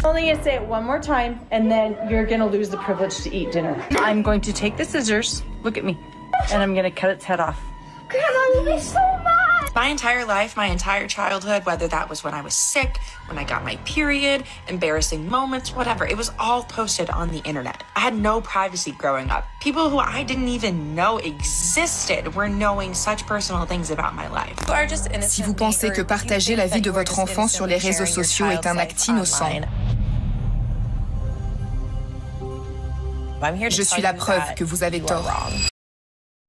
Only gonna say it one more time, and then you're gonna lose the privilege to eat dinner. I'm going to take the scissors, look at me, and I'm gonna cut its head off. Grandma, I love you so much! My entire life, my entire childhood, whether that was when I was sick, when I got my period, embarrassing moments, whatever, it was all posted on the internet. I had no privacy growing up. People who I didn't even know existed were knowing such personal things about my life. Si vous pensez que partager la vie de votre enfant sur les réseaux sociaux est un acte innocent, je suis la preuve que vous avez tort.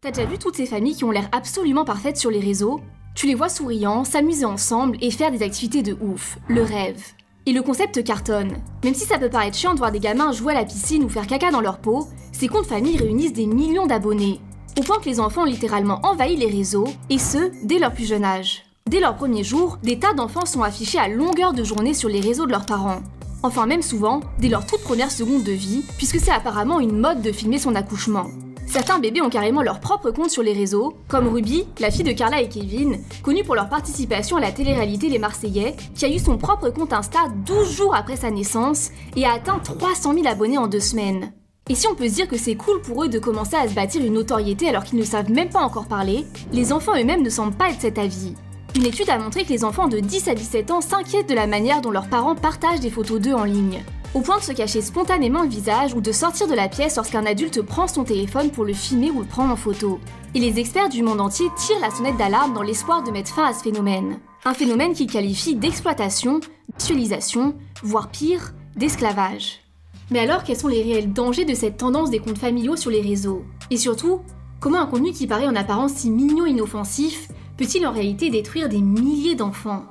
T'as déjà vu toutes ces familles qui ont l'air absolument parfaites sur les réseaux? Tu les vois souriants, s'amuser ensemble et faire des activités de ouf. Le rêve. Et le concept cartonne. Même si ça peut paraître chiant de voir des gamins jouer à la piscine ou faire caca dans leur peau, ces comptes familles réunissent des millions d'abonnés. Au point que les enfants ont littéralement envahi les réseaux, et ce, dès leur plus jeune âge. Dès leur premier jour, des tas d'enfants sont affichés à longueur de journée sur les réseaux de leurs parents. Enfin même souvent, dès leur toute première seconde de vie, puisque c'est apparemment une mode de filmer son accouchement. Certains bébés ont carrément leur propre compte sur les réseaux, comme Ruby, la fille de Carla et Kevin, connue pour leur participation à la télé-réalité Les Marseillais, qui a eu son propre compte Insta 12 jours après sa naissance et a atteint 300 000 abonnés en 2 semaines. Et si on peut se dire que c'est cool pour eux de commencer à se bâtir une notoriété alors qu'ils ne savent même pas encore parler, les enfants eux-mêmes ne semblent pas être cet avis. Une étude a montré que les enfants de 10 à 17 ans s'inquiètent de la manière dont leurs parents partagent des photos d'eux en ligne, au point de se cacher spontanément le visage ou de sortir de la pièce lorsqu'un adulte prend son téléphone pour le filmer ou le prendre en photo. Et les experts du monde entier tirent la sonnette d'alarme dans l'espoir de mettre fin à ce phénomène. Un phénomène qu'ils qualifient d'exploitation, sexualisation, voire pire, d'esclavage. Mais alors, quels sont les réels dangers de cette tendance des comptes familiaux sur les réseaux? Et surtout, comment un contenu qui paraît en apparence si mignon et inoffensif peut-il en réalité détruire des milliers d'enfants?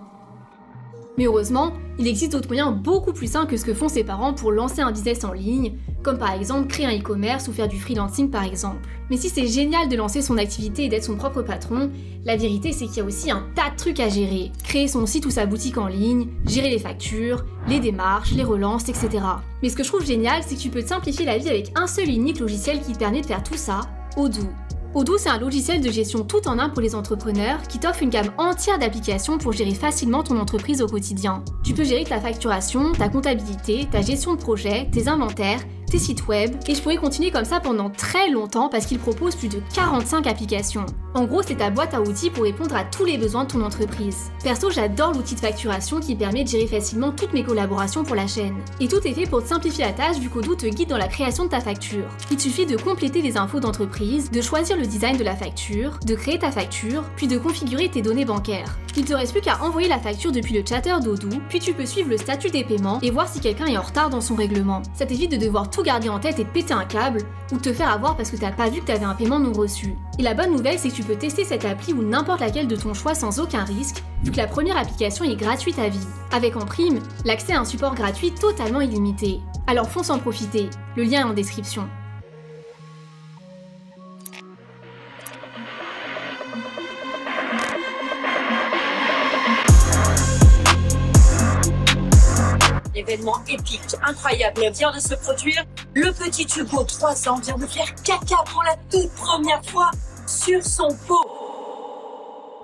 Mais heureusement, il existe d'autres moyens beaucoup plus simples que ce que font ses parents pour lancer un business en ligne, comme par exemple créer un e-commerce ou faire du freelancing par exemple. Mais si c'est génial de lancer son activité et d'être son propre patron, la vérité c'est qu'il y a aussi un tas de trucs à gérer. Créer son site ou sa boutique en ligne, gérer les factures, les démarches, les relances, etc. Mais ce que je trouve génial, c'est que tu peux te simplifier la vie avec un seul et unique logiciel qui te permet de faire tout ça, Odoo. Odoo, c'est un logiciel de gestion tout en un pour les entrepreneurs qui t'offre une gamme entière d'applications pour gérer facilement ton entreprise au quotidien. Tu peux gérer ta facturation, ta comptabilité, ta gestion de projet, tes inventaires, tes sites web, et je pourrais continuer comme ça pendant très longtemps parce qu'il propose plus de 45 applications. En gros, c'est ta boîte à outils pour répondre à tous les besoins de ton entreprise. Perso, j'adore l'outil de facturation qui permet de gérer facilement toutes mes collaborations pour la chaîne. Et tout est fait pour te simplifier la tâche vu qu'Odoo te guide dans la création de ta facture. Il te suffit de compléter les infos d'entreprise, de choisir le design de la facture, de créer ta facture, puis de configurer tes données bancaires. Il te reste plus qu'à envoyer la facture depuis le chatter d'Odoo, puis tu peux suivre le statut des paiements et voir si quelqu'un est en retard dans son règlement. Ça t'évite de devoir tout garder en tête et de péter un câble, ou de te faire avoir parce que t'as pas vu que t'avais un paiement non reçu. Et la bonne nouvelle, c'est que tu peux tester cette appli ou n'importe laquelle de ton choix sans aucun risque, vu que la première application est gratuite à vie. Avec en prime, l'accès à un support gratuit totalement illimité. Alors fonce en profiter, le lien est en description. Événement épique, incroyable, vient de se produire. Le petit Hugo, 3 ans, vient de faire caca pour la toute première fois sur son pot.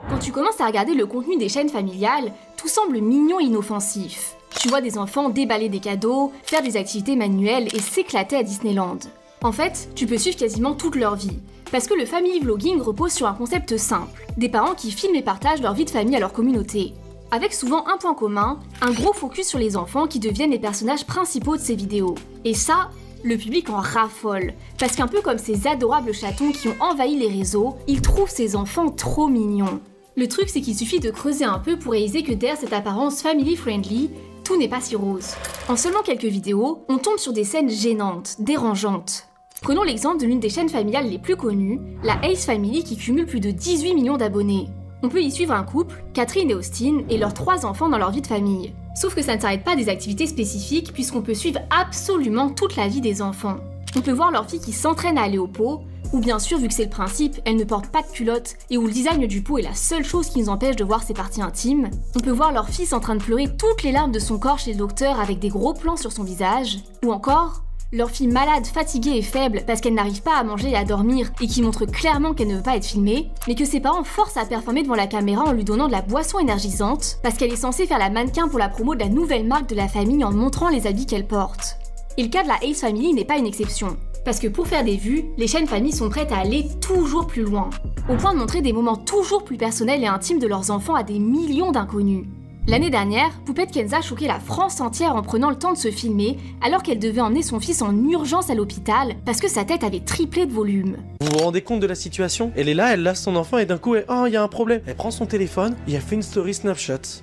Quand tu commences à regarder le contenu des chaînes familiales, tout semble mignon et inoffensif. Tu vois des enfants déballer des cadeaux, faire des activités manuelles et s'éclater à Disneyland. En fait, tu peux suivre quasiment toute leur vie. Parce que le family vlogging repose sur un concept simple. Des parents qui filment et partagent leur vie de famille à leur communauté. Avec souvent un point commun, un gros focus sur les enfants qui deviennent les personnages principaux de ces vidéos. Et ça, le public en raffole, parce qu'un peu comme ces adorables chatons qui ont envahi les réseaux, ils trouvent ces enfants trop mignons. Le truc c'est qu'il suffit de creuser un peu pour réaliser que derrière cette apparence family friendly, tout n'est pas si rose. En seulement quelques vidéos, on tombe sur des scènes gênantes, dérangeantes. Prenons l'exemple de l'une des chaînes familiales les plus connues, la Ace Family qui cumule plus de 18 millions d'abonnés. On peut y suivre un couple, Catherine et Austin, et leurs 3 enfants dans leur vie de famille. Sauf que ça ne s'arrête pas des activités spécifiques puisqu'on peut suivre absolument toute la vie des enfants. On peut voir leur fille qui s'entraîne à aller au pot, ou bien sûr, vu que c'est le principe, elle ne porte pas de culotte et où le design du pot est la seule chose qui nous empêche de voir ses parties intimes. On peut voir leur fils en train de pleurer toutes les larmes de son corps chez le docteur avec des gros plans sur son visage. Ou encore, Leur fille malade, fatiguée et faible parce qu'elle n'arrive pas à manger et à dormir et qui montre clairement qu'elle ne veut pas être filmée, mais que ses parents forcent à performer devant la caméra en lui donnant de la boisson énergisante parce qu'elle est censée faire la mannequin pour la promo de la nouvelle marque de la famille en montrant les habits qu'elle porte. Et le cas de la Ace Family n'est pas une exception. Parce que pour faire des vues, les chaînes familles sont prêtes à aller toujours plus loin, au point de montrer des moments toujours plus personnels et intimes de leurs enfants à des millions d'inconnus. L'année dernière, Poupette Kenza choquait la France entière en prenant le temps de se filmer alors qu'elle devait emmener son fils en urgence à l'hôpital parce que sa tête avait triplé de volume. Vous vous rendez compte de la situation? Elle est là, elle lâche son enfant et d'un coup, oh, il y a un problème. Elle prend son téléphone et elle fait une story Snapchat.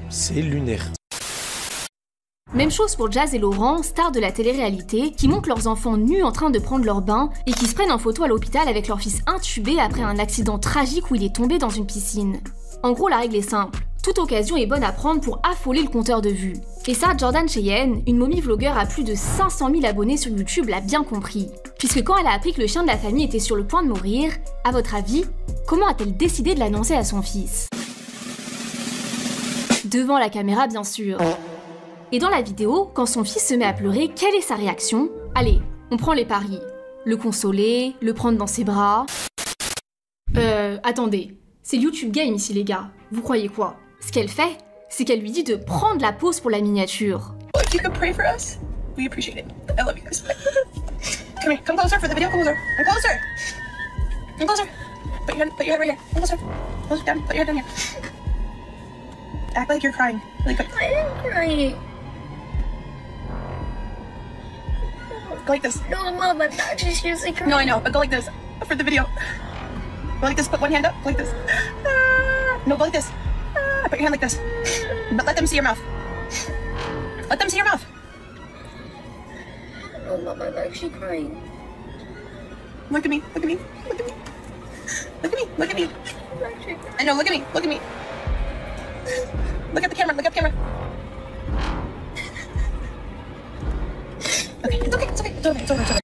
C'est lunaire. Même chose pour Jazz et Laurent, stars de la télé-réalité, qui montrent leurs enfants nus en train de prendre leur bain et qui se prennent en photo à l'hôpital avec leur fils intubé après un accident tragique où il est tombé dans une piscine. En gros, la règle est simple. Toute occasion est bonne à prendre pour affoler le compteur de vues. Et ça, Jordan Cheyenne, une mommy vlogueur à plus de 500 000 abonnés sur YouTube, l'a bien compris. Puisque quand elle a appris que le chien de la famille était sur le point de mourir, à votre avis, comment a-t-elle décidé de l'annoncer à son fils? Devant la caméra, bien sûr. Et dans la vidéo, quand son fils se met à pleurer, quelle est sa réaction? Allez, on prend les paris. Le consoler, le prendre dans ses bras... attendez, c'est YouTube Game ici les gars. Vous croyez quoi? Ce qu'elle fait, c'est qu'elle lui dit de prendre la pause pour la miniature. If you could pray for us, we appreciate it. I love you guys. Come here, come closer for the video. Come closer. Come closer. Come closer. Put your head right here. Come closer. Close it down. Put your head down here. Act like you're crying. Really quick. I am crying. Go like this. No, Mom, I'm not just seriously crying. No, I know, but go like this for the video. Go like this. Put one hand up. Go like this. No, go like this. Put your hand like this. But let them see your mouth. Let them see your mouth. No, Mom, I'm actually crying. Look at me. Look at me. Look at me. Look at me. Look at me. I'm actually crying. I know. Look at me. Look at me. Look at the camera. Look at the camera. Okay, it's okay. It's okay. It's over. It's over. It's over.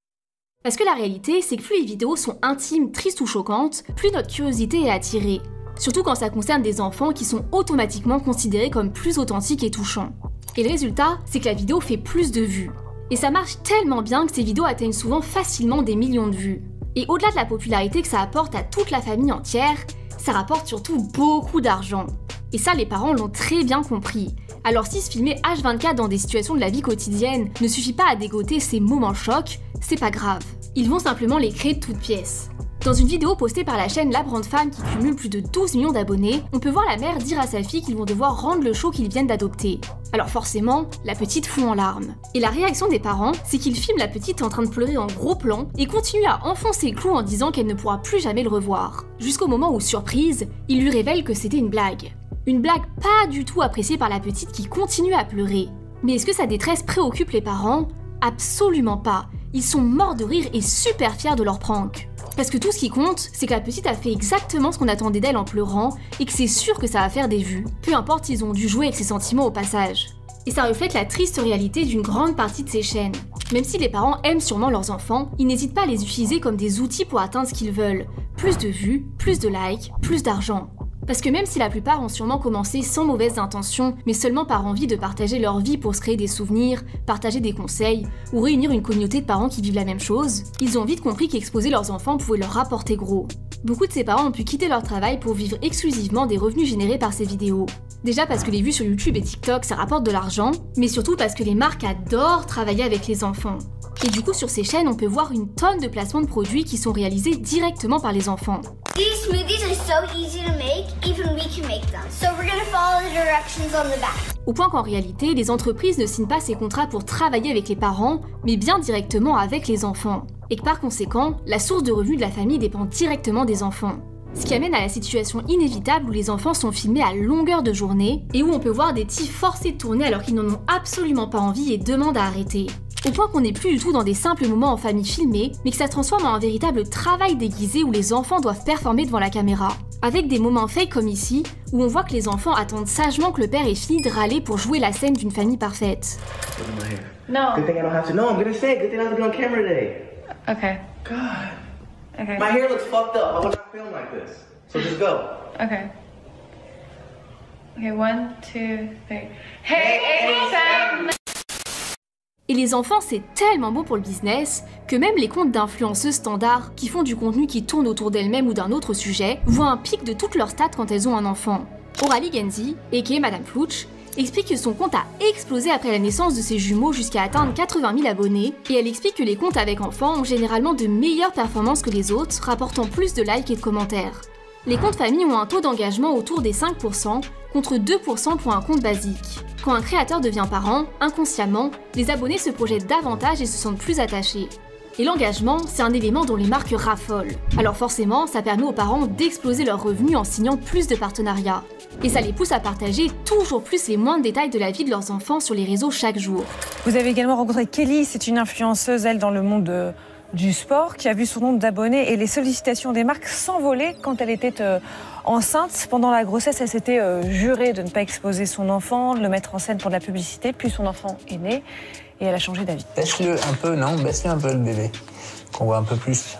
Parce que la réalité, c'est que plus les vidéos sont intimes, tristes ou choquantes, plus notre curiosité est attirée. Surtout quand ça concerne des enfants qui sont automatiquement considérés comme plus authentiques et touchants. Et le résultat, c'est que la vidéo fait plus de vues. Et ça marche tellement bien que ces vidéos atteignent souvent facilement des millions de vues. Et au-delà de la popularité que ça apporte à toute la famille entière, ça rapporte surtout beaucoup d'argent. Et ça, les parents l'ont très bien compris. Alors si se filmer H24 dans des situations de la vie quotidienne ne suffit pas à dégoter ces moments chocs, c'est pas grave. Ils vont simplement les créer de toutes pièces. Dans une vidéo postée par la chaîne La Brande Femme qui cumule plus de 12 millions d'abonnés, on peut voir la mère dire à sa fille qu'ils vont devoir rendre le show qu'ils viennent d'adopter. Alors forcément, la petite fond en larmes. Et la réaction des parents, c'est qu'ils filment la petite en train de pleurer en gros plan et continuent à enfoncer le clou en disant qu'elle ne pourra plus jamais le revoir. Jusqu'au moment où, surprise, ils lui révèlent que c'était une blague. Une blague pas du tout appréciée par la petite qui continue à pleurer. Mais est-ce que sa détresse préoccupe les parents? Absolument pas. Ils sont morts de rire et super fiers de leur prank. Parce que tout ce qui compte, c'est que la petite a fait exactement ce qu'on attendait d'elle en pleurant et que c'est sûr que ça va faire des vues. Peu importe s'ils ont dû jouer avec ses sentiments au passage. Et ça reflète la triste réalité d'une grande partie de ces chaînes. Même si les parents aiment sûrement leurs enfants, ils n'hésitent pas à les utiliser comme des outils pour atteindre ce qu'ils veulent. Plus de vues, plus de likes, plus d'argent. Parce que même si la plupart ont sûrement commencé sans mauvaises intentions, mais seulement par envie de partager leur vie pour se créer des souvenirs, partager des conseils, ou réunir une communauté de parents qui vivent la même chose, ils ont vite compris qu'exposer leurs enfants pouvait leur rapporter gros. Beaucoup de ces parents ont pu quitter leur travail pour vivre exclusivement des revenus générés par ces vidéos. Déjà parce que les vues sur YouTube et TikTok ça rapporte de l'argent, mais surtout parce que les marques adorent travailler avec les enfants. Et du coup sur ces chaînes on peut voir une tonne de placements de produits qui sont réalisés directement par les enfants. These smoothies are so easy to make, even we can make them. So we're gonna follow the directions on the back. Au point qu'en réalité, les entreprises ne signent pas ces contrats pour travailler avec les parents, mais bien directement avec les enfants. Et que par conséquent, la source de revenus de la famille dépend directement des enfants. Ce qui amène à la situation inévitable où les enfants sont filmés à longueur de journée et où on peut voir des petits forcés de tourner alors qu'ils n'en ont absolument pas envie et demandent à arrêter. Au point qu'on n'est plus du tout dans des simples moments en famille filmés, mais que ça se transforme en un véritable travail déguisé où les enfants doivent performer devant la caméra. Avec des moments fake comme ici, où on voit que les enfants attendent sagement que le père ait fini de râler pour jouer la scène d'une famille parfaite. No. Good thing I don't have to. No, I'm gonna say it. Good thing I don't have to be on camera today. Okay. God. Okay. My hair looks fucked up. I would not film like this. So just go. Okay. Okay, 1, 2, 3. Hey, Sam! Et les enfants, c'est tellement beau pour le business que même les comptes d'influenceuses standards qui font du contenu qui tourne autour d'elles-mêmes ou d'un autre sujet voient un pic de toutes leurs stats quand elles ont un enfant. Aurélie Genzi, aka Madame Flouch, explique que son compte a explosé après la naissance de ses jumeaux jusqu'à atteindre 80 000 abonnés, et elle explique que les comptes avec enfants ont généralement de meilleures performances que les autres, rapportant plus de likes et de commentaires. Les comptes famille ont un taux d'engagement autour des 5%, contre 2% pour un compte basique. Quand un créateur devient parent, inconsciemment, les abonnés se projettent davantage et se sentent plus attachés. Et l'engagement, c'est un élément dont les marques raffolent. Alors forcément, ça permet aux parents d'exploser leurs revenus en signant plus de partenariats. Et ça les pousse à partager toujours plus les moindres détails de la vie de leurs enfants sur les réseaux chaque jour. Vous avez également rencontré Kelly, c'est une influenceuse, elle, dans le monde du sport, qui a vu son nombre d'abonnés et les sollicitations des marques s'envoler quand elle était enceinte. Pendant la grossesse, elle s'était jurée de ne pas exposer son enfant, de le mettre en scène pour de la publicité, puis son enfant est né et elle a changé d'avis. Baisse-le un peu, non, baisse-le un peu le bébé, qu'on voit un peu plus.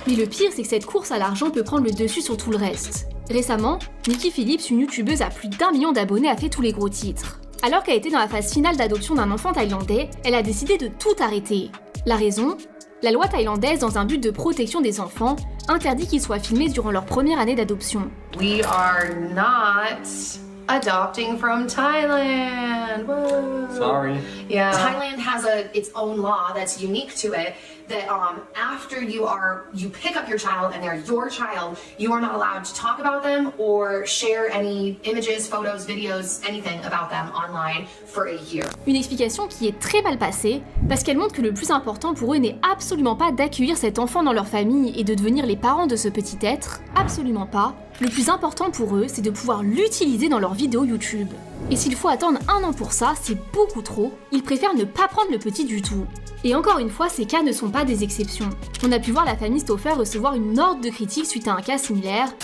Mais le pire, c'est que cette course à l'argent peut prendre le dessus sur tout le reste. Récemment, Nikki Phillips, une youtubeuse à plus d'1 million d'abonnés, a fait tous les gros titres. Alors qu'elle était dans la phase finale d'adoption d'un enfant thaïlandais, elle a décidé de tout arrêter. La raison ? La loi thaïlandaise, dans un but de protection des enfants, interdit qu'ils soient filmés durant leur première année d'adoption. We are not adopting from Thailand. Whoa. Sorry. Yeah. Thailand has its own law that's unique to it that after you pick up your child and they're your child, you are not allowed to talk about them or share any images, photos, videos, anything about them online for a year. Une explication qui est très mal passée parce qu'elle montre que le plus important pour eux n'est absolument pas d'accueillir cet enfant dans leur famille et de devenir les parents de ce petit être, absolument pas. Le plus important pour eux, c'est de pouvoir l'utiliser dans leurs vidéos YouTube. Et s'il faut attendre 1 an pour ça, c'est beaucoup trop, ils préfèrent ne pas prendre le petit du tout. Et encore une fois, ces cas ne sont pas des exceptions. On a pu voir la famille Stauffer recevoir une horde de critiques suite à un cas similaire.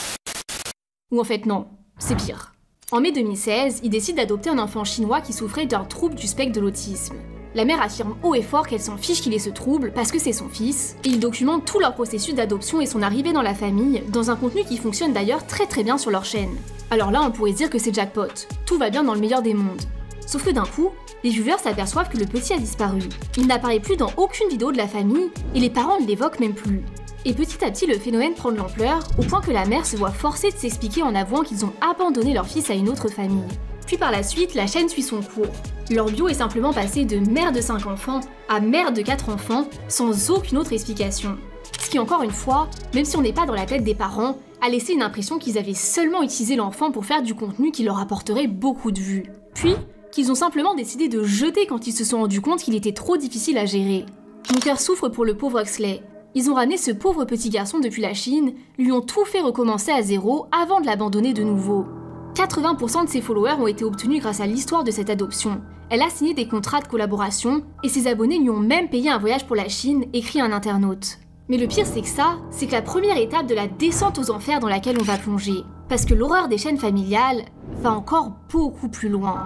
Ou en fait non, c'est pire. En mai 2016, ils décident d'adopter un enfant chinois qui souffrait d'un trouble du spectre de l'autisme. La mère affirme haut et fort qu'elle s'en fiche qu'il ait ce trouble parce que c'est son fils, et ils documentent tout leur processus d'adoption et son arrivée dans la famille, dans un contenu qui fonctionne d'ailleurs très bien sur leur chaîne. Alors là, on pourrait dire que c'est jackpot, tout va bien dans le meilleur des mondes. Sauf que d'un coup, les viewers s'aperçoivent que le petit a disparu. Il n'apparaît plus dans aucune vidéo de la famille, et les parents ne l'évoquent même plus. Et petit à petit, le phénomène prend de l'ampleur, au point que la mère se voit forcée de s'expliquer en avouant qu'ils ont abandonné leur fils à une autre famille. Puis par la suite, la chaîne suit son cours. Leur bio est simplement passé de mère de 5 enfants à mère de 4 enfants, sans aucune autre explication. Ce qui, encore une fois, même si on n'est pas dans la tête des parents, a laissé une impression qu'ils avaient seulement utilisé l'enfant pour faire du contenu qui leur apporterait beaucoup de vues. Puis, qu'ils ont simplement décidé de jeter quand ils se sont rendus compte qu'il était trop difficile à gérer. Mon cœur souffre pour le pauvre Huxley. Ils ont ramené ce pauvre petit garçon depuis la Chine, lui ont tout fait recommencer à zéro avant de l'abandonner de nouveau. 80% de ses followers ont été obtenus grâce à l'histoire de cette adoption. Elle a signé des contrats de collaboration et ses abonnés lui ont même payé un voyage pour la Chine, écrit un internaute. Mais le pire c'est que la première étape de la descente aux enfers dans laquelle on va plonger. Parce que l'horreur des chaînes familiales va encore beaucoup plus loin.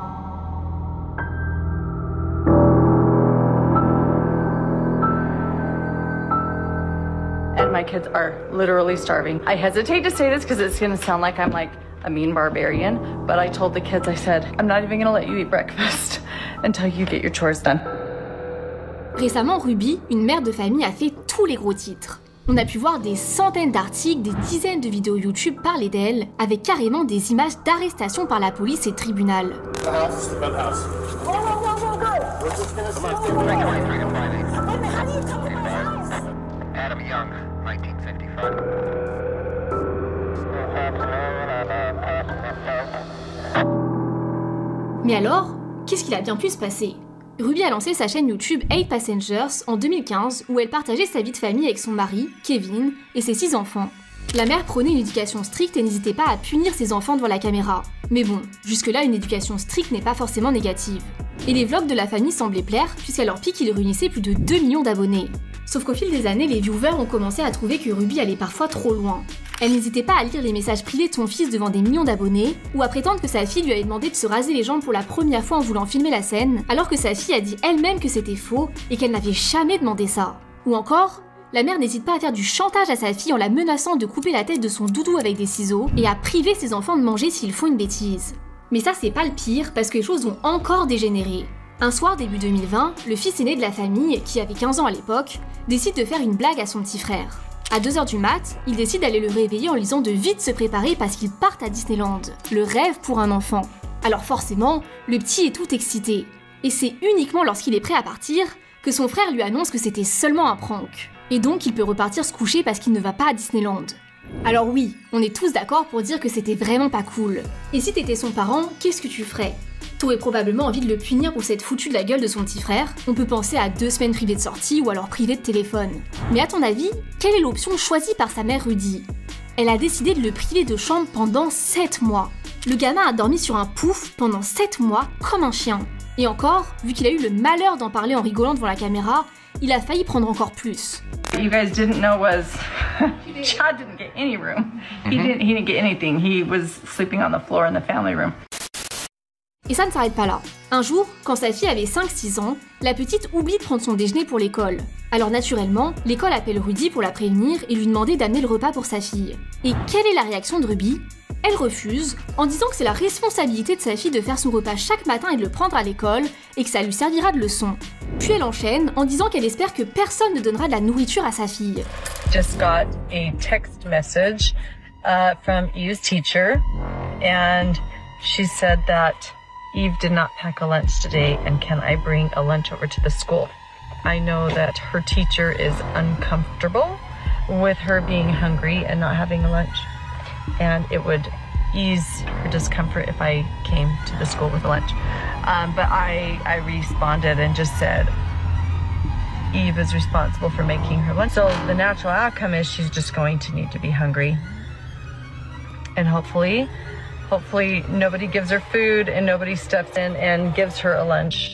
And my kids are literally starving. I hesitate to say this because it's gonna sound like I'm like a mean barbarian, but I told the kids, I said, I'm not even gonna let you eat breakfast until you get your chores done. Récemment, Ruby, une mère de famille, a fait tous les gros titres. On a pu voir des centaines d'articles, des dizaines de vidéos YouTube parler d'elle, avec carrément des images d'arrestation par la police et tribunal. Adam Young, 1955. Mais alors, qu'est-ce qu'il a bien pu se passer ? Ruby a lancé sa chaîne YouTube 8 Passengers en 2015 où elle partageait sa vie de famille avec son mari, Kevin, et ses 6 enfants. La mère prônait une éducation stricte et n'hésitait pas à punir ses enfants devant la caméra. Mais bon, jusque-là, une éducation stricte n'est pas forcément négative. Et les vlogs de la famille semblaient plaire, puisqu'à leur pic, ils réunissaient plus de 2 millions d'abonnés. Sauf qu'au fil des années, les viewers ont commencé à trouver que Ruby allait parfois trop loin. Elle n'hésitait pas à lire les messages privés de son fils devant des millions d'abonnés, ou à prétendre que sa fille lui avait demandé de se raser les jambes pour la première fois en voulant filmer la scène, alors que sa fille a dit elle-même que c'était faux et qu'elle n'avait jamais demandé ça. Ou encore, la mère n'hésite pas à faire du chantage à sa fille en la menaçant de couper la tête de son doudou avec des ciseaux et à priver ses enfants de manger s'ils font une bêtise. Mais ça c'est pas le pire parce que les choses ont encore dégénéré. Un soir début 2020, le fils aîné de la famille, qui avait 15 ans à l'époque, décide de faire une blague à son petit frère. À 2h du mat, il décide d'aller le réveiller en lui disant de vite se préparer parce qu'ils partent à Disneyland. Le rêve pour un enfant. Alors forcément, le petit est tout excité. Et c'est uniquement lorsqu'il est prêt à partir que son frère lui annonce que c'était seulement un prank. Et donc il peut repartir se coucher parce qu'il ne va pas à Disneyland. Alors oui, on est tous d'accord pour dire que c'était vraiment pas cool. Et si t'étais son parent, qu'est-ce que tu ferais? T'aurais probablement envie de le punir pour s'être foutu de la gueule de son petit frère. On peut penser à 2 semaines privées de sortie ou alors privées de téléphone. Mais à ton avis, quelle est l'option choisie par sa mère Rudy? Elle a décidé de le priver de chambre pendant 7 mois. Le gamin a dormi sur un pouf pendant 7 mois comme un chien. Et encore, vu qu'il a eu le malheur d'en parler en rigolant devant la caméra, il a failli prendre encore plus. What you guys didn't know was Chad didn't get any room. He didn't get anything. He was sleeping on the floor in the family room. Et ça ne s'arrête pas là. Un jour, quand sa fille avait 5-6 ans, la petite oublie de prendre son déjeuner pour l'école. Alors naturellement, l'école appelle Rudy pour la prévenir et lui demander d'amener le repas pour sa fille. Et quelle est la réaction de Ruby? Elle refuse, en disant que c'est la responsabilité de sa fille de faire son repas chaque matin et de le prendre à l'école, et que ça lui servira de leçon. Puis elle enchaîne en disant qu'elle espère que personne ne donnera de la nourriture à sa fille. Just got a text message from Eve's teacher, and she said that Eve did not pack a lunch today, and can I bring a lunch over to the school? I know that her teacher is uncomfortable with her being hungry and not having a lunch, and it would ease her discomfort if I came to the school with a lunch. But I responded and just said, Eve is responsible for making her lunch. So the natural outcome is she's just going to need to be hungry. And hopefully nobody gives her food and nobody steps in and gives her a lunch.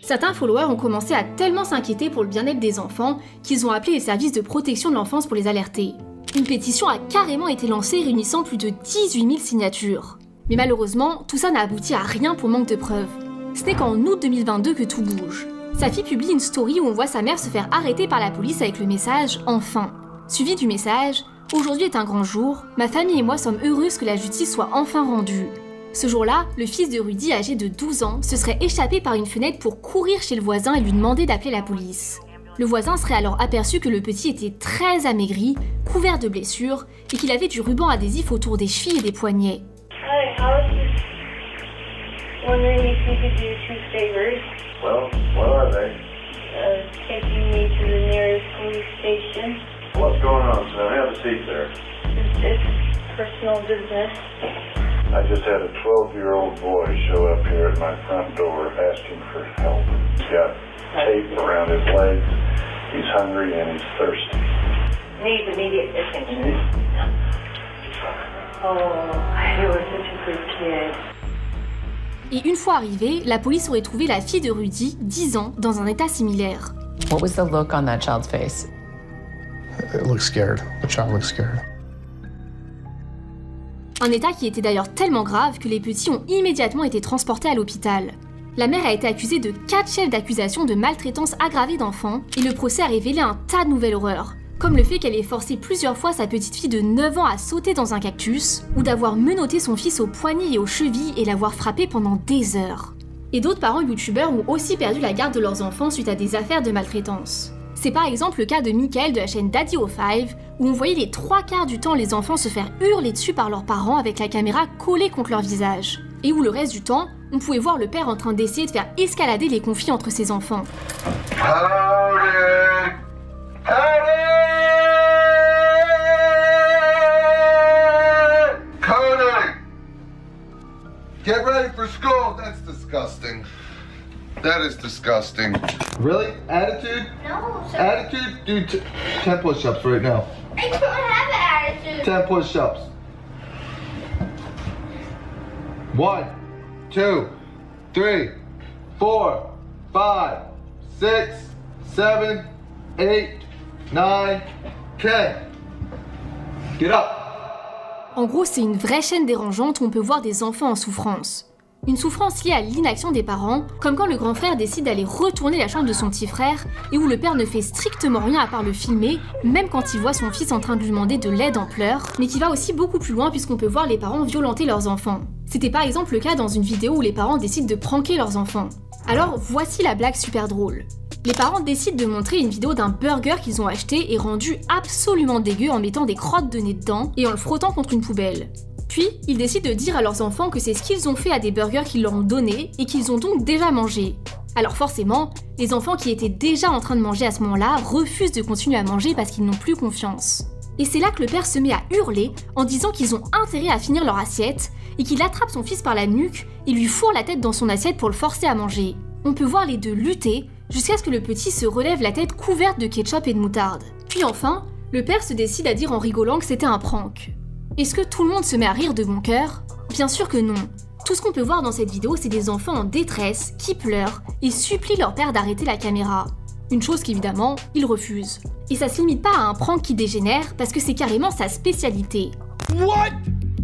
Certains followers ont commencé à tellement s'inquiéter pour le bien-être des enfants qu'ils ont appelé les services de protection de l'enfance pour les alerter. Une pétition a carrément été lancée réunissant plus de 18 000 signatures. Mais malheureusement, tout ça n'a abouti à rien pour manque de preuves. Ce n'est qu'en août 2022 que tout bouge. Sa fille publie une story où on voit sa mère se faire arrêter par la police avec le message « Enfin ». Suivi du message « Aujourd'hui est un grand jour, ma famille et moi sommes heureuses que la justice soit enfin rendue ». Ce jour-là, le fils de Rudy, âgé de 12 ans, se serait échappé par une fenêtre pour courir chez le voisin et lui demander d'appeler la police. Le voisin serait alors aperçu que le petit était très amaigri, couvert de blessures, et qu'il avait du ruban adhésif autour des chevilles et des poignets. Hi, I was just wondering if you could do 2 favors. Well, what are they? Taking me to the nearest police station. What's going on, son? Have a seat there. It's personal business. I just had a 12-year-old boy show up here at my front door asking for help. He's got tape around his legs. He's hungry and he's thirsty. Needs immediate attention. Oh, he was such a good kid. Et une fois arrivée, la police aurait trouvé la fille de Rudy, 10 ans, dans un état similaire. What was the look on that child's face? It looks scared. The child looks scared. Un état qui était d'ailleurs tellement grave que les petits ont immédiatement été transportés à l'hôpital. La mère a été accusée de 4 chefs d'accusation de maltraitance aggravée d'enfants, et le procès a révélé un tas de nouvelles horreurs, comme le fait qu'elle ait forcé plusieurs fois sa petite fille de 9 ans à sauter dans un cactus, ou d'avoir menotté son fils aux poignets et aux chevilles et l'avoir frappé pendant des heures. Et d'autres parents youtubeurs ont aussi perdu la garde de leurs enfants suite à des affaires de maltraitance. C'est par exemple le cas de Michael de la chaîne Daddy05, où on voyait les 3/4 du temps les enfants se faire hurler dessus par leurs parents avec la caméra collée contre leur visage. Et où le reste du temps, on pouvait voir le père en train d'essayer de faire escalader les conflits entre ses enfants. Get ready for school. That's disgusting. That is disgusting. Really? Attitude? No, sir. Attitude? Do 10 push-ups right now. I don't have an attitude. 10 push-ups. 1, 2, 3, 4, 5, 6, 7, 8, 9, 10. Get up. En gros, c'est une vraie chaîne dérangeante où on peut voir des enfants en souffrance. Une souffrance liée à l'inaction des parents, comme quand le grand frère décide d'aller retourner la chambre de son petit frère et où le père ne fait strictement rien à part le filmer, même quand il voit son fils en train de lui demander de l'aide en pleurs, mais qui va aussi beaucoup plus loin puisqu'on peut voir les parents violenter leurs enfants. C'était par exemple le cas dans une vidéo où les parents décident de pranker leurs enfants. Alors voici la blague super drôle. Les parents décident de montrer une vidéo d'un burger qu'ils ont acheté et rendu absolument dégueu en mettant des crottes de nez dedans et en le frottant contre une poubelle. Puis, ils décident de dire à leurs enfants que c'est ce qu'ils ont fait à des burgers qu'ils leur ont donnés et qu'ils ont donc déjà mangé. Alors forcément, les enfants qui étaient déjà en train de manger à ce moment-là refusent de continuer à manger parce qu'ils n'ont plus confiance. Et c'est là que le père se met à hurler en disant qu'ils ont intérêt à finir leur assiette et qu'il attrape son fils par la nuque et lui fourre la tête dans son assiette pour le forcer à manger. On peut voir les deux lutter jusqu'à ce que le petit se relève la tête couverte de ketchup et de moutarde. Puis enfin, le père se décide à dire en rigolant que c'était un prank. Est-ce que tout le monde se met à rire de bon cœur? Bien sûr que non. Tout ce qu'on peut voir dans cette vidéo, c'est des enfants en détresse qui pleurent et supplient leur père d'arrêter la caméra. Une chose qu'évidemment, il refuse. Et ça se limite pas à un prank qui dégénère parce que c'est carrément sa spécialité. What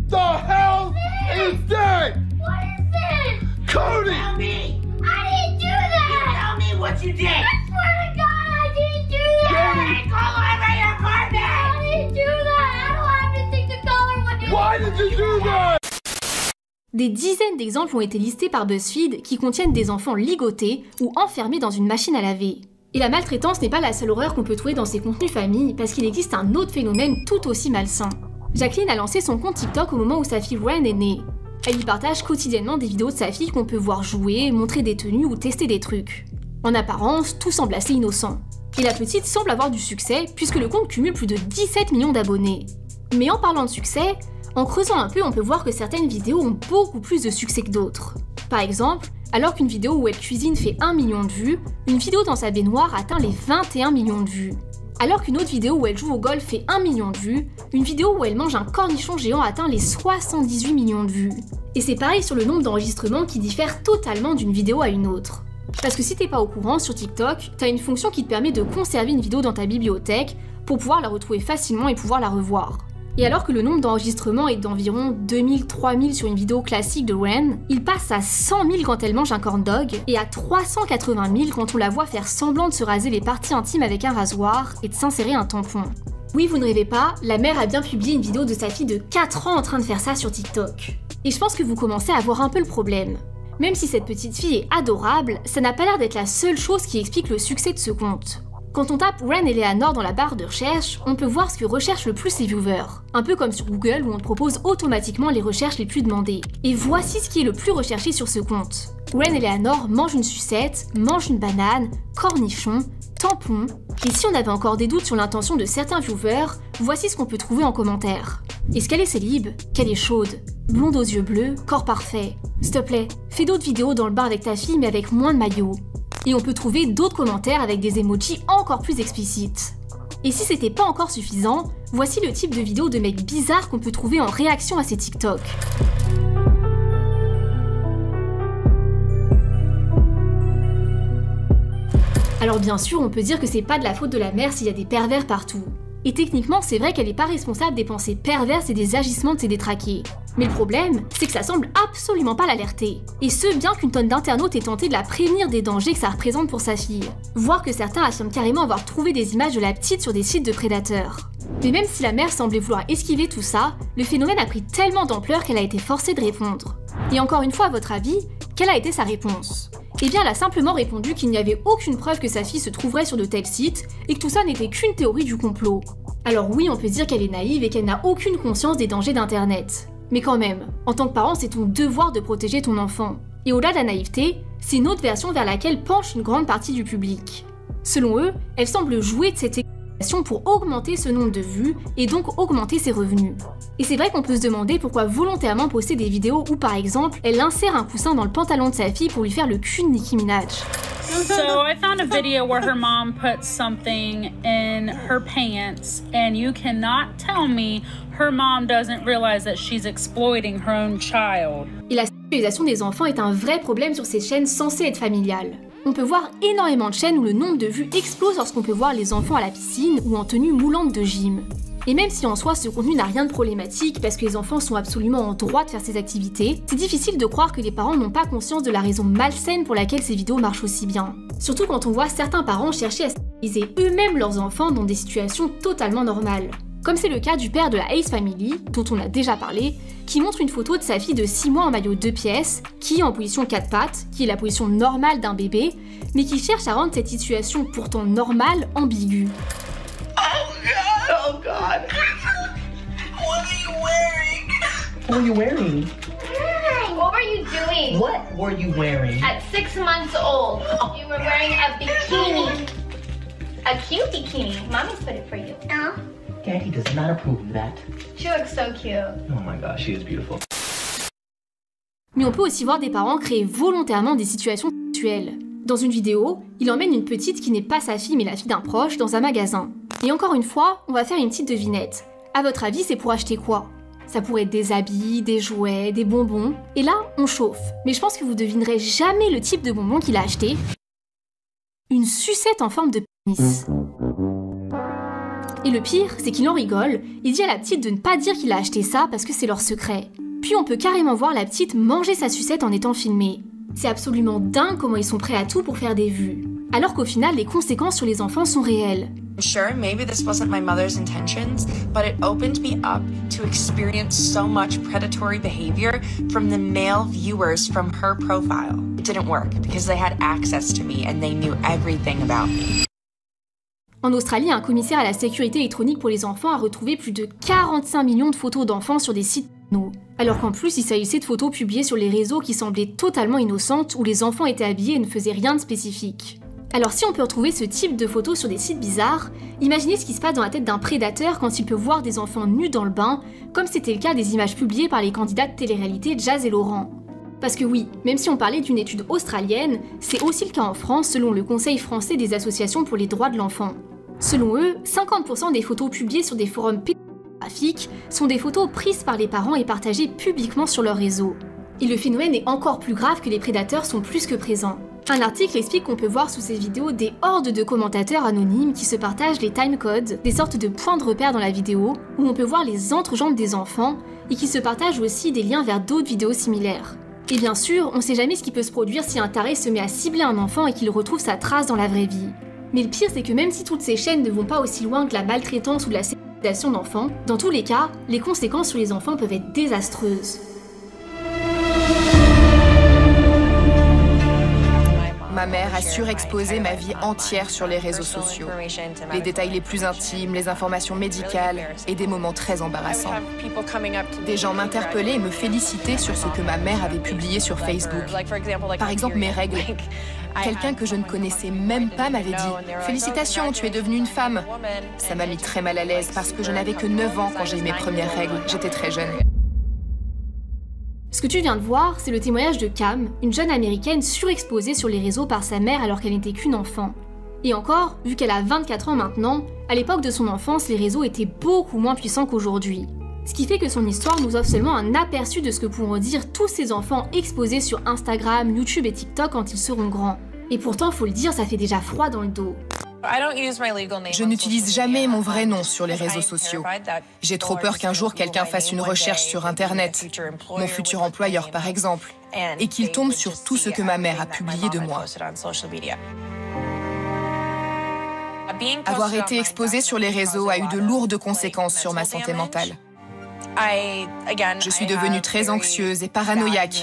the hell is that? What is this? Cody! Tell me! I didn't do that! Tell me what you did! I swear to God, I didn't do that! Cody! Call over your apartment! I didn't do that! I don't have anything to color with it! Why did you do that? Des dizaines d'exemples ont été listés par BuzzFeed qui contiennent des enfants ligotés ou enfermés dans une machine à laver. Et la maltraitance n'est pas la seule horreur qu'on peut trouver dans ces contenus famille, parce qu'il existe un autre phénomène tout aussi malsain. Jacqueline a lancé son compte TikTok au moment où sa fille Ren est née. Elle y partage quotidiennement des vidéos de sa fille qu'on peut voir jouer, montrer des tenues ou tester des trucs. En apparence, tout semble assez innocent. Et la petite semble avoir du succès, puisque le compte cumule plus de 17 millions d'abonnés. Mais en parlant de succès, en creusant un peu, on peut voir que certaines vidéos ont beaucoup plus de succès que d'autres. Par exemple, alors qu'une vidéo où elle cuisine fait 1 million de vues, une vidéo dans sa baignoire atteint les 21 millions de vues. Alors qu'une autre vidéo où elle joue au golf fait 1 million de vues, une vidéo où elle mange un cornichon géant atteint les 78 millions de vues. Et c'est pareil sur le nombre d'enregistrements qui diffère totalement d'une vidéo à une autre. Parce que si t'es pas au courant, sur TikTok, t'as une fonction qui te permet de conserver une vidéo dans ta bibliothèque pour pouvoir la retrouver facilement et pouvoir la revoir. Et alors que le nombre d'enregistrements est d'environ 2000-3000 sur une vidéo classique de Ren, il passe à 100 000 quand elle mange un corn dog et à 380 000 quand on la voit faire semblant de se raser les parties intimes avec un rasoir et de s'insérer un tampon. Oui, vous ne rêvez pas, la mère a bien publié une vidéo de sa fille de 4 ans en train de faire ça sur TikTok. Et je pense que vous commencez à voir un peu le problème. Même si cette petite fille est adorable, ça n'a pas l'air d'être la seule chose qui explique le succès de ce compte. Quand on tape Ren Eleanor dans la barre de recherche, on peut voir ce que recherchent le plus les viewers. Un peu comme sur Google où on te propose automatiquement les recherches les plus demandées. Et voici ce qui est le plus recherché sur ce compte. Ren Eleanor mange une sucette, mange une banane, cornichon, tampon. Et si on avait encore des doutes sur l'intention de certains viewers, voici ce qu'on peut trouver en commentaire. Est-ce qu'elle est célib? Qu'elle est chaude? Blonde aux yeux bleus, corps parfait. S'il te plaît, fais d'autres vidéos dans le bar avec ta fille mais avec moins de maillot. Et on peut trouver d'autres commentaires avec des emojis encore plus explicites. Et si c'était pas encore suffisant, voici le type de vidéos de mecs bizarres qu'on peut trouver en réaction à ces TikTok. Alors bien sûr, on peut dire que c'est pas de la faute de la mère s'il y a des pervers partout. Et techniquement, c'est vrai qu'elle est pas responsable des pensées perverses et des agissements de ses détraqués. Mais le problème, c'est que ça semble absolument pas l'alerter. Et ce, bien qu'une tonne d'internautes ait tenté de la prévenir des dangers que ça représente pour sa fille. Voire que certains affirment carrément avoir trouvé des images de la petite sur des sites de prédateurs. Mais même si la mère semblait vouloir esquiver tout ça, le phénomène a pris tellement d'ampleur qu'elle a été forcée de répondre. Et encore une fois, à votre avis, quelle a été sa réponse? Eh bien, elle a simplement répondu qu'il n'y avait aucune preuve que sa fille se trouverait sur de tels sites et que tout ça n'était qu'une théorie du complot. Alors oui, on peut dire qu'elle est naïve et qu'elle n'a aucune conscience des dangers d'Internet. Mais quand même, en tant que parent, c'est ton devoir de protéger ton enfant. Et au-delà de la naïveté, c'est une autre version vers laquelle penche une grande partie du public. Selon eux, elle semble jouer de cette explication pour augmenter ce nombre de vues et donc augmenter ses revenus. Et c'est vrai qu'on peut se demander pourquoi volontairement poster des vidéos où par exemple, elle insère un coussin dans le pantalon de sa fille pour lui faire le cul de Nicki Minaj. So I found a video where her mom put something in her pants, and you cannot tell me her mom doesn't realize that she's exploiting her own child. Et la sexualisation des enfants est un vrai problème sur ces chaînes censées être familiales. On peut voir énormément de chaînes où le nombre de vues explose lorsqu'on peut voir les enfants à la piscine ou en tenue moulante de gym. Et même si en soi ce contenu n'a rien de problématique parce que les enfants sont absolument en droit de faire ces activités, c'est difficile de croire que les parents n'ont pas conscience de la raison malsaine pour laquelle ces vidéos marchent aussi bien. Surtout quand on voit certains parents chercher à stériliser eux-mêmes leurs enfants dans des situations totalement normales. Comme c'est le cas du père de la Ace Family, dont on a déjà parlé, qui montre une photo de sa fille de 6 mois en maillot 2 pièces, qui est en position 4 pattes, qui est la position normale d'un bébé, mais qui cherche à rendre cette situation pourtant normale ambiguë. Oh God! What are you wearing? What were you doing? What were you wearing? At 6 months old, you were wearing a bikini. A cute bikini. Mommy's put it for you. Daddy does not approve of that. She looks so cute. Oh my gosh, she is beautiful. Mais on peut aussi voir des parents créer volontairement des situations sexuelles. Dans une vidéo, il emmène une petite qui n'est pas sa fille mais la fille d'un proche dans un magasin. Et encore une fois, on va faire une petite devinette. À votre avis, c'est pour acheter quoi? Ça pourrait être des habits, des jouets, des bonbons. Et là, on chauffe. Mais je pense que vous devinerez jamais le type de bonbon qu'il a acheté. Une sucette en forme de pénis. Et le pire, c'est qu'il en rigole, il dit à la petite de ne pas dire qu'il a acheté ça parce que c'est leur secret. Puis on peut carrément voir la petite manger sa sucette en étant filmée. C'est absolument dingue comment ils sont prêts à tout pour faire des vues. Alors qu'au final, les conséquences sur les enfants sont réelles. Sure, maybe this wasn't my mother's intentions, but it opened me up to experience so much predatory behavior from the male viewers from her profile. It didn't work because they had access to me and they knew everything about me. En Australie, un commissaire à la sécurité électronique pour les enfants a retrouvé plus de 45 millions de photos d'enfants sur des sites porno. Alors qu'en plus, il s'agissait de photos publiées sur les réseaux qui semblaient totalement innocentes, où les enfants étaient habillés et ne faisaient rien de spécifique. Alors si on peut retrouver ce type de photos sur des sites bizarres, imaginez ce qui se passe dans la tête d'un prédateur quand il peut voir des enfants nus dans le bain, comme c'était le cas des images publiées par les candidats de télé-réalité Jazz et Laurent. Parce que oui, même si on parlait d'une étude australienne, c'est aussi le cas en France selon le Conseil français des associations pour les droits de l'enfant. Selon eux, 50% des photos publiées sur des forums pédographiques sont des photos prises par les parents et partagées publiquement sur leur réseau. Et le phénomène est encore plus grave que les prédateurs sont plus que présents. Un article explique qu'on peut voir sous ces vidéos des hordes de commentateurs anonymes qui se partagent les timecodes, des sortes de points de repère dans la vidéo, où on peut voir les entrejambes des enfants, et qui se partagent aussi des liens vers d'autres vidéos similaires. Et bien sûr, on sait jamais ce qui peut se produire si un taré se met à cibler un enfant et qu'il retrouve sa trace dans la vraie vie. Mais le pire, c'est que même si toutes ces chaînes ne vont pas aussi loin que la maltraitance ou la sexualisation d'enfants, dans tous les cas, les conséquences sur les enfants peuvent être désastreuses. Ma mère a surexposé ma vie entière sur les réseaux sociaux. Les détails les plus intimes, les informations médicales et des moments très embarrassants. Des gens m'interpellaient et me félicitaient sur ce que ma mère avait publié sur Facebook. Par exemple, mes règles. Quelqu'un que je ne connaissais même pas m'avait dit « Félicitations, tu es devenue une femme !» Ça m'a mis très mal à l'aise parce que je n'avais que 9 ans quand j'ai eu mes premières règles. J'étais très jeune. Ce que tu viens de voir, c'est le témoignage de Cam, une jeune américaine surexposée sur les réseaux par sa mère alors qu'elle n'était qu'une enfant. Et encore, vu qu'elle a 24 ans maintenant, à l'époque de son enfance, les réseaux étaient beaucoup moins puissants qu'aujourd'hui. Ce qui fait que son histoire nous offre seulement un aperçu de ce que pourront dire tous ces enfants exposés sur Instagram, YouTube et TikTok quand ils seront grands. Et pourtant, faut le dire, ça fait déjà froid dans le dos. Je n'utilise jamais mon vrai nom sur les réseaux sociaux. J'ai trop peur qu'un jour quelqu'un fasse une recherche sur Internet, mon futur employeur par exemple, et qu'il tombe sur tout ce que ma mère a publié de moi. Avoir été exposée sur les réseaux a eu de lourdes conséquences sur ma santé mentale. Je suis devenue très anxieuse et paranoïaque,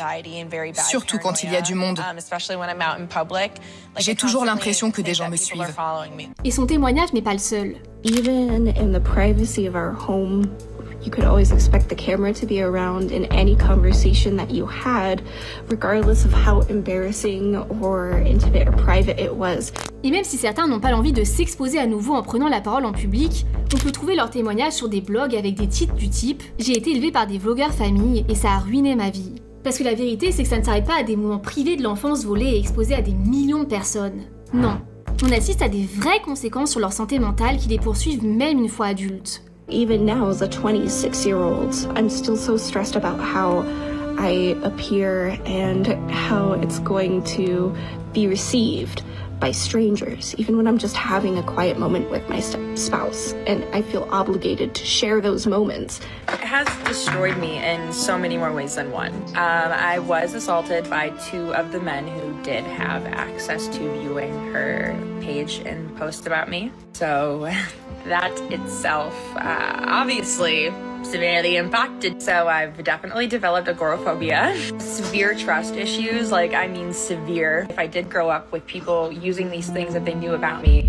surtout quand il y a du monde. J'ai toujours l'impression que des gens me suivent. Et son témoignage n'est pas le seul. Even in the privacy of our home, you could always expect the camera to be around in any conversation that you had, regardless of how embarrassing or intimate or private it was. Et même si certains n'ont pas l'envie de s'exposer à nouveau en prenant la parole en public, on peut trouver leurs témoignages sur des blogs avec des titres du type « J'ai été élevé par des vlogueurs famille et ça a ruiné ma vie ». Parce que la vérité, c'est que ça ne s'arrête pas à des moments privés de l'enfance volés et exposés à des millions de personnes. Non, on assiste à des vraies conséquences sur leur santé mentale qui les poursuivent même une fois adultes. Even now, as a 26-year-old, I'm still so stressed about how I appear and how it's going to be received by strangers, even when I'm just having a quiet moment with my spouse, and I feel obligated to share those moments. It has destroyed me in so many more ways than one. I was assaulted by 2 of the men who did have access to viewing her page and post about me. So that itself, obviously, severely impacted. So I've definitely developed agoraphobia. Severe trust issues, like I mean severe. If I did grow up with people using these things that they knew about me.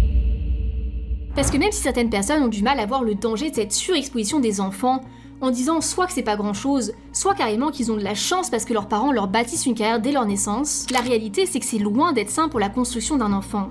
Parce que même si certaines personnes ont du mal à voir le danger de cette surexposition des enfants, en disant soit que c'est pas grand chose, soit carrément qu'ils ont de la chance parce que leurs parents leur bâtissent une carrière dès leur naissance, la réalité c'est que c'est loin d'être simple pour la construction d'un enfant.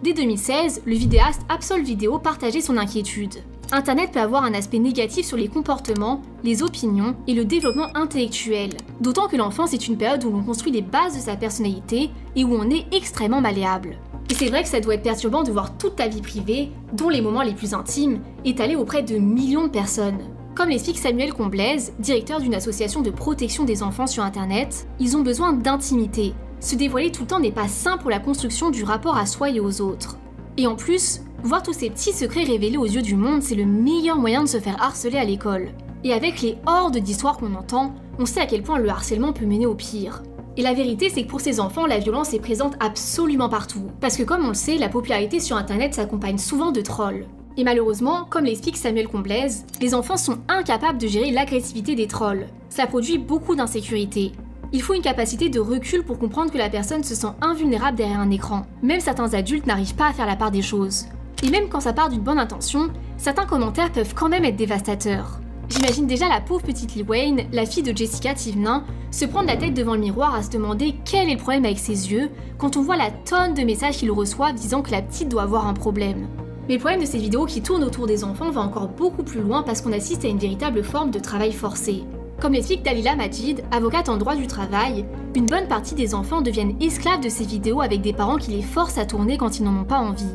Dès 2016, le vidéaste Absol Video partageait son inquiétude. Internet peut avoir un aspect négatif sur les comportements, les opinions et le développement intellectuel. D'autant que l'enfance est une période où l'on construit les bases de sa personnalité et où on est extrêmement malléable. Et c'est vrai que ça doit être perturbant de voir toute ta vie privée, dont les moments les plus intimes, étalés auprès de millions de personnes. Comme l'explique Samuel Comblaise, directeur d'une association de protection des enfants sur Internet, ils ont besoin d'intimité. Se dévoiler tout le temps n'est pas sain pour la construction du rapport à soi et aux autres. Et en plus, voir tous ces petits secrets révélés aux yeux du monde, c'est le meilleur moyen de se faire harceler à l'école. Et avec les hordes d'histoires qu'on entend, on sait à quel point le harcèlement peut mener au pire. Et la vérité, c'est que pour ces enfants, la violence est présente absolument partout. Parce que comme on le sait, la popularité sur Internet s'accompagne souvent de trolls. Et malheureusement, comme l'explique Samuel Comblaise, les enfants sont incapables de gérer l'agressivité des trolls. Ça produit beaucoup d'insécurité. Il faut une capacité de recul pour comprendre que la personne se sent invulnérable derrière un écran. Même certains adultes n'arrivent pas à faire la part des choses. Et même quand ça part d'une bonne intention, certains commentaires peuvent quand même être dévastateurs. J'imagine déjà la pauvre petite Lil Wayne, la fille de Jessica Thivenin, se prendre la tête devant le miroir à se demander quel est le problème avec ses yeux quand on voit la tonne de messages qu'il reçoit disant que la petite doit avoir un problème. Mais le problème de ces vidéos qui tournent autour des enfants va encore beaucoup plus loin parce qu'on assiste à une véritable forme de travail forcé. Comme l'explique Dalila Majid, avocate en droit du travail, une bonne partie des enfants deviennent esclaves de ces vidéos avec des parents qui les forcent à tourner quand ils n'en ont pas envie.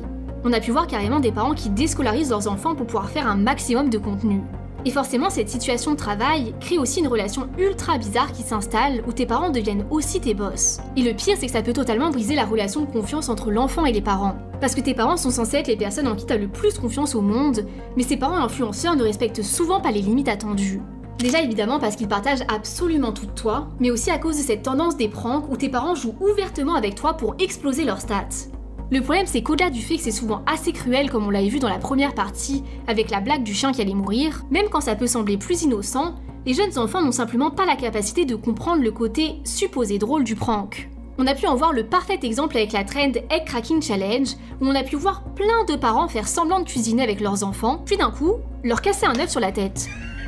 On a pu voir carrément des parents qui déscolarisent leurs enfants pour pouvoir faire un maximum de contenu. Et forcément, cette situation de travail crée aussi une relation ultra bizarre qui s'installe où tes parents deviennent aussi tes boss. Et le pire, c'est que ça peut totalement briser la relation de confiance entre l'enfant et les parents. Parce que tes parents sont censés être les personnes en qui tu as le plus confiance au monde, mais ces parents influenceurs ne respectent souvent pas les limites attendues. Déjà évidemment parce qu'ils partagent absolument tout de toi, mais aussi à cause de cette tendance des pranks où tes parents jouent ouvertement avec toi pour exploser leurs stats. Le problème c'est qu'au-delà du fait que c'est souvent assez cruel comme on l'avait vu dans la première partie avec la blague du chien qui allait mourir, même quand ça peut sembler plus innocent, les jeunes enfants n'ont simplement pas la capacité de comprendre le côté supposé drôle du prank. On a pu en voir le parfait exemple avec la trend Egg Cracking Challenge où on a pu voir plein de parents faire semblant de cuisiner avec leurs enfants, puis d'un coup, leur casser un œuf sur la tête.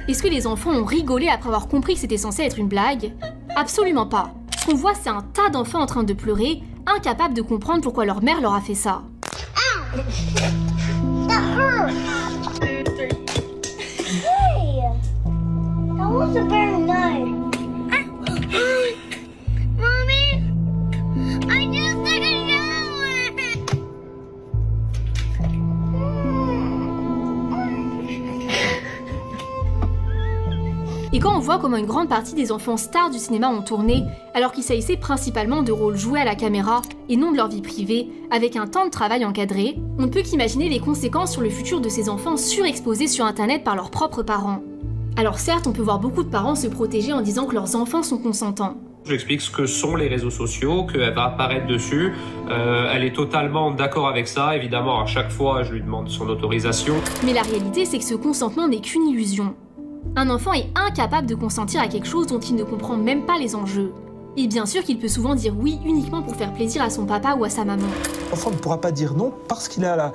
Est-ce que les enfants ont rigolé après avoir compris que c'était censé être une blague? Absolument pas. Ce qu'on voit, c'est un tas d'enfants en train de pleurer, incapables de comprendre pourquoi leur mère leur a fait ça. That hurt. 2, 3. Hey! That was a very nice. Mommy! I just didn't know it! Et quand on voit comment une grande partie des enfants stars du cinéma ont tourné, alors qu'il s'agissait principalement de rôles joués à la caméra et non de leur vie privée, avec un temps de travail encadré, on ne peut qu'imaginer les conséquences sur le futur de ces enfants surexposés sur Internet par leurs propres parents. Alors certes, on peut voir beaucoup de parents se protéger en disant que leurs enfants sont consentants. J'explique ce que sont les réseaux sociaux, qu'elle va apparaître dessus. Elle est totalement d'accord avec ça. Évidemment, à chaque fois, je lui demande son autorisation. Mais la réalité, c'est que ce consentement n'est qu'une illusion. Un enfant est incapable de consentir à quelque chose dont il ne comprend même pas les enjeux. Et bien sûr qu'il peut souvent dire oui uniquement pour faire plaisir à son papa ou à sa maman. L'enfant ne pourra pas dire non parce qu'il a la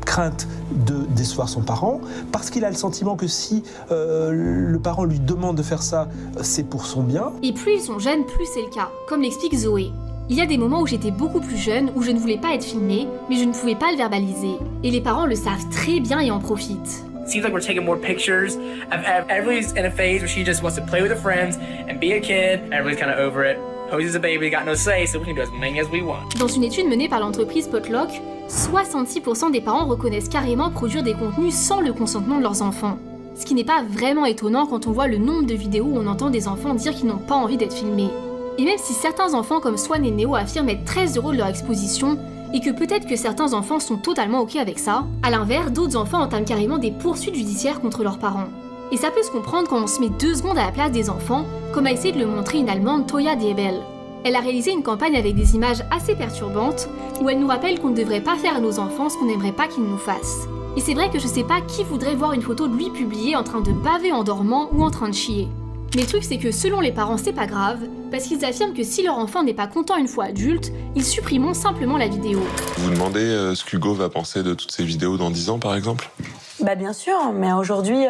crainte de décevoir son parent, parce qu'il a le sentiment que si le parent lui demande de faire ça, c'est pour son bien. Et plus ils sont jeunes, plus c'est le cas, comme l'explique Zoé. Il y a des moments où j'étais beaucoup plus jeune, où je ne voulais pas être filmée, mais je ne pouvais pas le verbaliser. Et les parents le savent très bien et en profitent. It seems like we're taking more pictures. Everybody's in a phase where she just wants to play with her friends and be a kid. Everybody's kind of over it. Posey's a baby, got no say, so we can do as many as we want. Dans une étude menée par l'entreprise Potluck, 66% des parents reconnaissent carrément produire des contenus sans le consentement de leurs enfants. Ce qui n'est pas vraiment étonnant quand on voit le nombre de vidéos où on entend des enfants dire qu'ils n'ont pas envie d'être filmés. Et même si certains enfants comme Swan et Neo affirment être très heureux de leur exposition, et que peut-être que certains enfants sont totalement ok avec ça, à l'inverse, d'autres enfants entament carrément des poursuites judiciaires contre leurs parents. Et ça peut se comprendre quand on se met 2 secondes à la place des enfants, comme a essayé de le montrer une Allemande, Toya Diebel. Elle a réalisé une campagne avec des images assez perturbantes, où elle nous rappelle qu'on ne devrait pas faire à nos enfants ce qu'on n'aimerait pas qu'ils nous fassent. Et c'est vrai que je sais pas qui voudrait voir une photo de lui publiée en train de baver en dormant ou en train de chier. Mais le truc c'est que selon les parents c'est pas grave, parce qu'ils affirment que si leur enfant n'est pas content une fois adulte, ils supprimeront simplement la vidéo. Vous vous demandez ce qu'Hugo va penser de toutes ces vidéos dans 10 ans par exemple? Bah bien sûr, mais aujourd'hui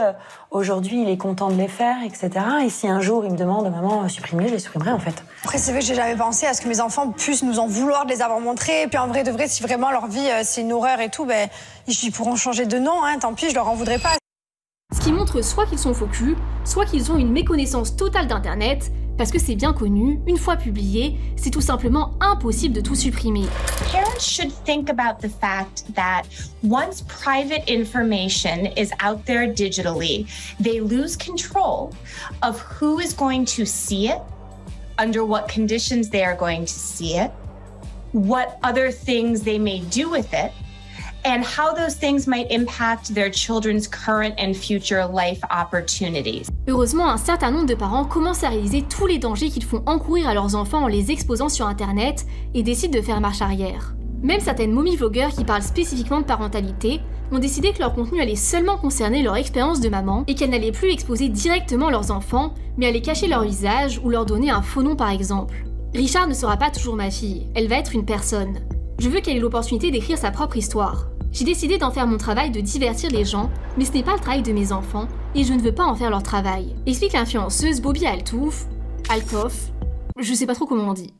il est content de les faire, etc. Et si un jour il me demande maman supprimer, je les supprimerai en fait. Après c'est vrai que j'ai jamais pensé à ce que mes enfants puissent nous en vouloir de les avoir montrés. Et puis en vrai de vrai, si vraiment leur vie c'est une horreur et tout, ben ils pourront changer de nom, hein, tant pis, je leur en voudrais pas. Ce qui montre soit qu'ils sont faux culs, soit qu'ils ont une méconnaissance totale d'internet, parce que c'est bien connu, une fois publié, c'est tout simplement impossible de tout supprimer. Parents should think about the fact that once private information is out there digitally, they lose control of who is going to see it, under what conditions they are going to see it, what other things they may do with it, and how those things might impact their children's current and future life opportunities. Heureusement, un certain nombre de parents commencent à réaliser tous les dangers qu'ils font encourir à leurs enfants en les exposant sur internet et décident de faire marche arrière. Même certaines mommy-vlogueurs qui parlent spécifiquement de parentalité ont décidé que leur contenu allait seulement concerner leur expérience de maman et qu'elles n'allaient plus exposer directement leurs enfants, mais allaient cacher leur visage ou leur donner un faux nom par exemple. Richard ne sera pas toujours ma fille, elle va être une personne. Je veux qu'elle ait l'opportunité d'écrire sa propre histoire. J'ai décidé d'en faire mon travail de divertir les gens, mais ce n'est pas le travail de mes enfants, et je ne veux pas en faire leur travail. Explique l'influenceuse Bobby Altouf, je sais pas trop comment on dit.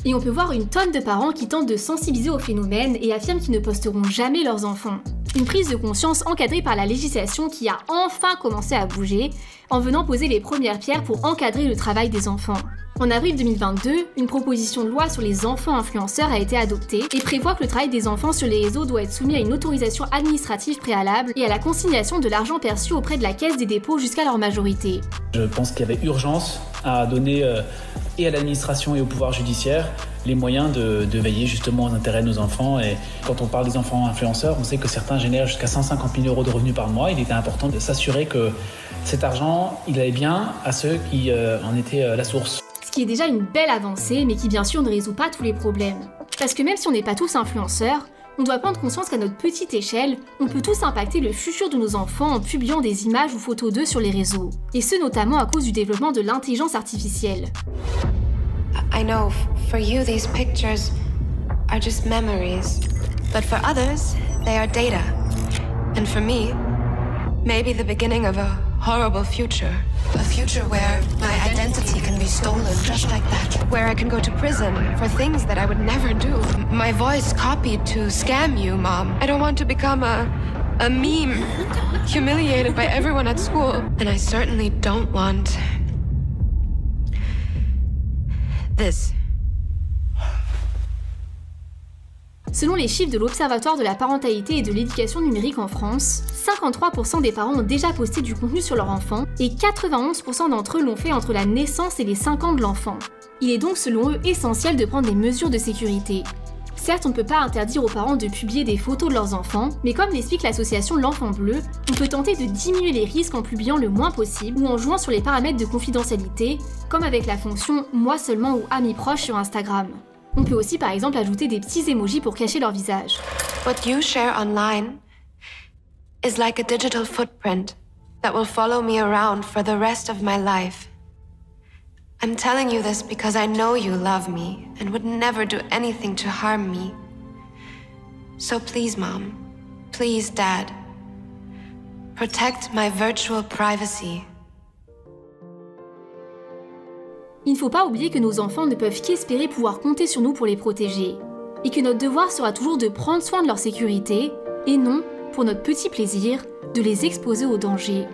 Et on peut voir une tonne de parents qui tentent de sensibiliser au phénomène et affirment qu'ils ne posteront jamais leurs enfants. Une prise de conscience encadrée par la législation qui a enfin commencé à bouger, en venant poser les premières pierres pour encadrer le travail des enfants. En avril 2022, une proposition de loi sur les enfants influenceurs a été adoptée et prévoit que le travail des enfants sur les réseaux doit être soumis à une autorisation administrative préalable et à la consignation de l'argent perçu auprès de la Caisse des dépôts jusqu'à leur majorité. Je pense qu'il y avait urgence à donner et à l'administration et au pouvoir judiciaire les moyens de veiller justement aux intérêts de nos enfants. Et quand on parle des enfants influenceurs, on sait que certains génèrent jusqu'à 150 000 € de revenus par mois. Il était important de s'assurer que cet argent, il allait bien à ceux qui en étaient la source. Ce qui est déjà une belle avancée, mais qui bien sûr ne résout pas tous les problèmes. Parce que même si on n'est pas tous influenceurs, on doit prendre conscience qu'à notre petite échelle, on peut tous impacter le futur de nos enfants en publiant des images ou photos d'eux sur les réseaux. Et ce notamment à cause du développement de l'intelligence artificielle. I know, for you these pictures are just memories, but for others, they are data. And for me, maybe the beginning of a horrible future. A future where my identity can be stolen just like that. Where I can go to prison for things that I would never do. My voice copied to scam you, Mom. I don't want to become a meme, humiliated by everyone at school. And I certainly don't want this. Selon les chiffres de l'Observatoire de la parentalité et de l'éducation numérique en France, 53% des parents ont déjà posté du contenu sur leur enfant et 91% d'entre eux l'ont fait entre la naissance et les 5 ans de l'enfant. Il est donc selon eux essentiel de prendre des mesures de sécurité. Certes, on ne peut pas interdire aux parents de publier des photos de leurs enfants, mais comme l'explique l'association L'Enfant Bleu, on peut tenter de diminuer les risques en publiant le moins possible ou en jouant sur les paramètres de confidentialité, comme avec la fonction « Moi seulement » ou « Amis proches » sur Instagram. On peut aussi par exemple ajouter des petits emojis pour cacher leur visage. What you share online is like a digital footprint that will follow me around for the rest of my life. I'm telling you this because I know you love me and would never do anything to harm me. So please, Mom, please, Dad, protect my virtual privacy. Il ne faut pas oublier que nos enfants ne peuvent qu'espérer pouvoir compter sur nous pour les protéger, et que notre devoir sera toujours de prendre soin de leur sécurité, et non, pour notre petit plaisir, de les exposer au danger.